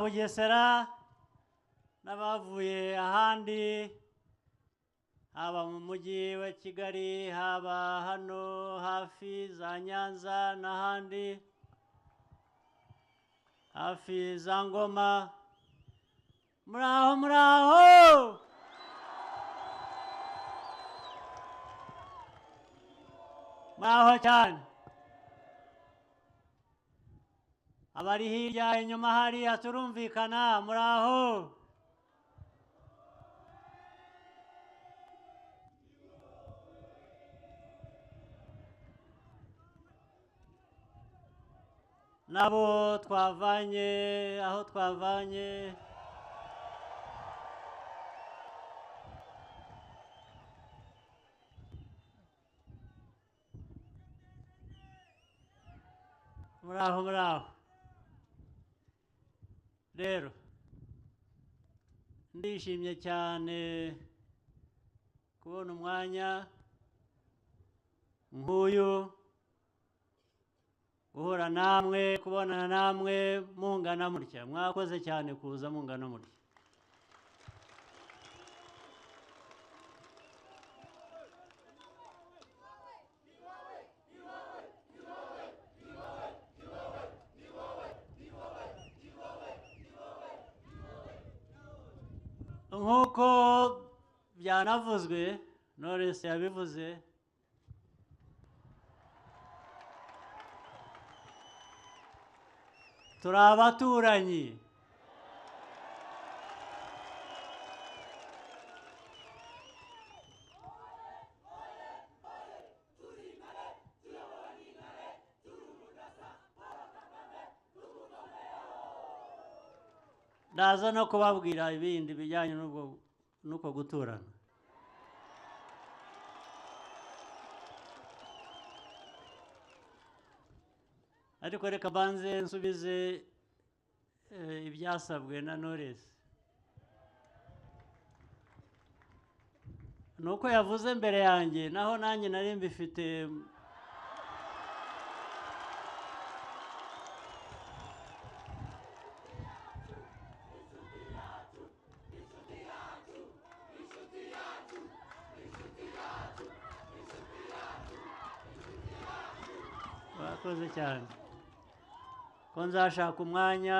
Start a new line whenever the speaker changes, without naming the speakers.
Bugesera n'abavuye ahandi, haba mu mujyi wa Kigali, haba hano hafi za Nyanza n'ahandi, hafi za Ngoma, muraho muraho, muraho cyane. Abari hirya inyuma hariya turumvikana, muraho. Nabo twavanye aho twavanye, muraho muraho. Rero ndishimye cyane kubona umwanya nk'uyu, guhura namwe, kubonana namwe mungana mutya. Mwakoze cyane kuza mungana mutya. Nk'uko byanavuzwe, Knowless yabivuze, turi abaturanyi. Ndaza no kubabwira ibindi bijyanye n'uko guturana. Ariko reka banze nsubize ibyasabwe na Knowless. Nuko yavuze mbere yanjye, naho nanjye nari mbifite. Murakoze cyane ko nzashaka umwanya